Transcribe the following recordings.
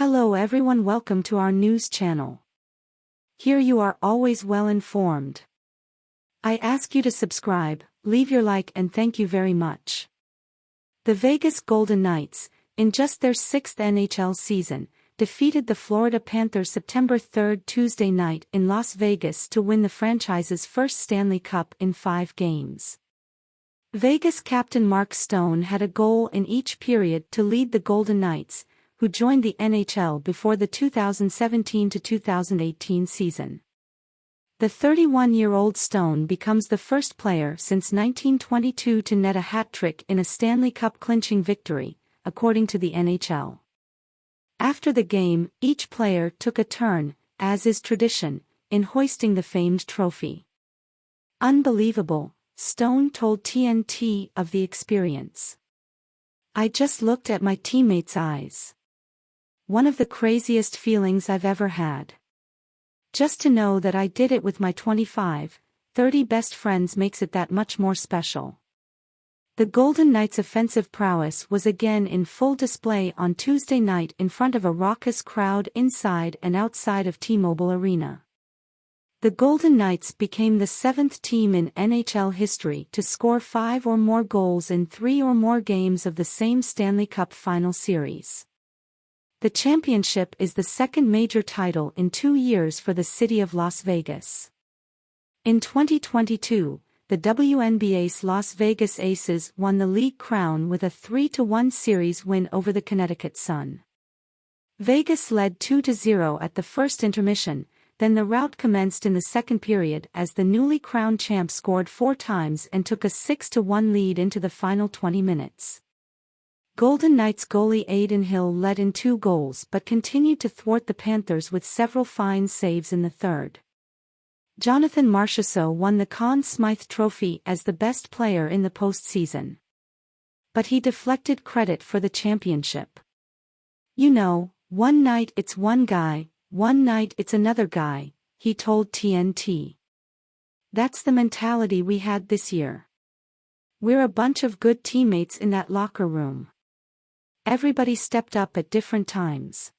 Hello everyone, welcome to our news channel. Here you are always well informed. I ask you to subscribe, leave your like and thank you very much. The Vegas Golden Knights, in just their 6th NHL season, defeated the Florida Panthers September 3 Tuesday night in Las Vegas to win the franchise's first Stanley Cup in 5 games. Vegas captain Mark Stone had a goal in each period to lead the Golden Knights, who joined the NHL before the 2017-2018 season. The 31-year-old Stone becomes the first player since 1922 to net a hat trick in a Stanley Cup clinching victory, according to the NHL. After the game, each player took a turn, as is tradition, in hoisting the famed trophy. "Unbelievable," Stone told TNT of the experience. "I just looked at my teammates' eyes. One of the craziest feelings I've ever had. Just to know that I did it with my 25, 30 best friends makes it that much more special." The Golden Knights' offensive prowess was again in full display on Tuesday night in front of a raucous crowd inside and outside of T-Mobile Arena. The Golden Knights became the 7th team in NHL history to score 5 or more goals in 3 or more games of the same Stanley Cup final series. The championship is the second major title in 2 years for the city of Las Vegas. In 2022, the WNBA's Las Vegas Aces won the league crown with a 3-1 series win over the Connecticut Sun. Vegas led 2-0 at the first intermission, then the rout commenced in the second period as the newly crowned champ scored 4 times and took a 6-1 lead into the final 20 minutes. Golden Knights goalie Adin Hill led in 2 goals but continued to thwart the Panthers with several fine saves in the third. Jonathan Marchessault won the Conn Smythe Trophy as the best player in the postseason. But he deflected credit for the championship. "You know, one night it's one guy, one night it's another guy," he told TNT. "That's the mentality we had this year. We're a bunch of good teammates in that locker room. Everybody stepped up at different times."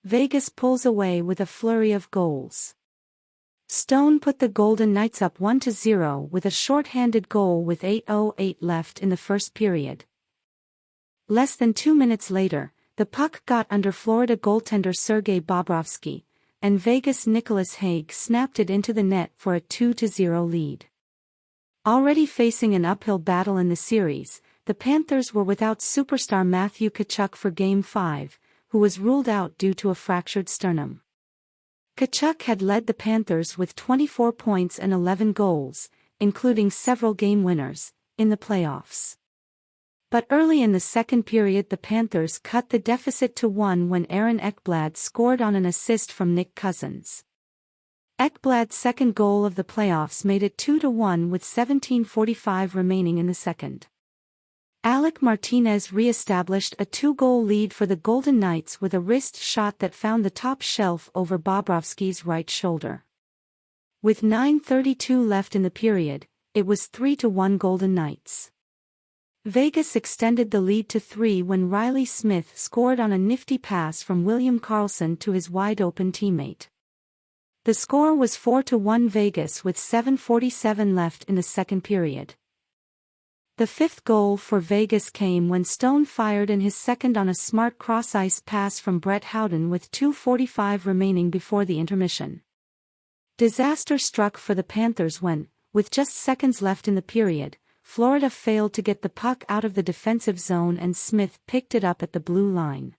Vegas pulls away with a flurry of goals. Stone put the Golden Knights up 1-0 with a short-handed goal with 8:08 left in the first period. Less than 2 minutes later, the puck got under Florida goaltender Sergei Bobrovsky, and Vegas' Nicholas Hague snapped it into the net for a 2-0 lead. Already facing an uphill battle in the series, the Panthers were without superstar Matthew Tkachuk for Game 5, who was ruled out due to a fractured sternum. Tkachuk had led the Panthers with 24 points and 11 goals, including several game winners, in the playoffs. But early in the second period the Panthers cut the deficit to 1 when Aaron Ekblad scored on an assist from Nick Cousins. Ekblad's second goal of the playoffs made it 2-1 with 17:45 remaining in the second. Alec Martinez re-established a 2-goal lead for the Golden Knights with a wrist shot that found the top shelf over Bobrovsky's right shoulder. With 9:32 left in the period, it was 3-1 Golden Knights. Vegas extended the lead to 3 when Riley Smith scored on a nifty pass from William Karlsson to his wide-open teammate. The score was 4-1 Vegas with 7:47 left in the second period. The 5th goal for Vegas came when Stone fired in his second on a smart cross-ice pass from Brett Howden with 2:45 remaining before the intermission. Disaster struck for the Panthers when, with just seconds left in the period, Florida failed to get the puck out of the defensive zone and Smith picked it up at the blue line.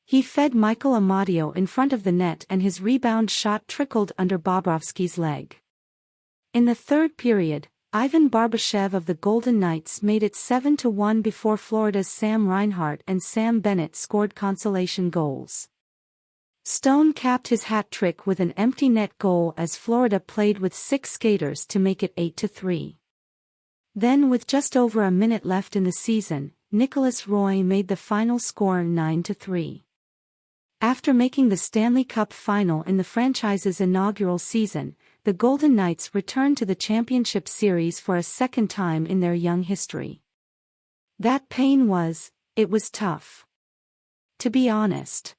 He fed Michael Amadio in front of the net and his rebound shot trickled under Bobrovsky's leg. In the third period, Ivan Barbashev of the Golden Knights made it 7-1 before Florida's Sam Reinhart and Sam Bennett scored consolation goals. Stone capped his hat trick with an empty net goal as Florida played with 6 skaters to make it 8-3. Then with just over a minute left in the season, Nicholas Roy made the final score 9-3. After making the Stanley Cup final in the franchise's inaugural season, the Golden Knights returned to the championship series for a second time in their young history. That pain was, it was tough. To be honest.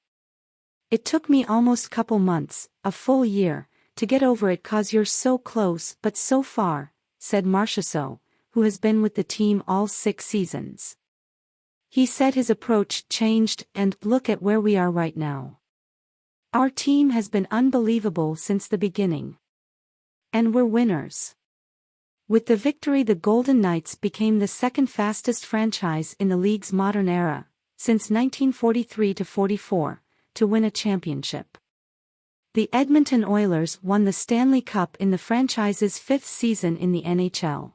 It took me almost couple months, a full year, to get over it 'cause you're so close but so far, said Marchessault, who has been with the team all 6 seasons. He said his approach changed and look at where we are right now. Our team has been unbelievable since the beginning. And we're winners. With the victory, the Golden Knights became the second fastest franchise in the league's modern era, since 1943-44, to win a championship. The Edmonton Oilers won the Stanley Cup in the franchise's 5th season in the NHL.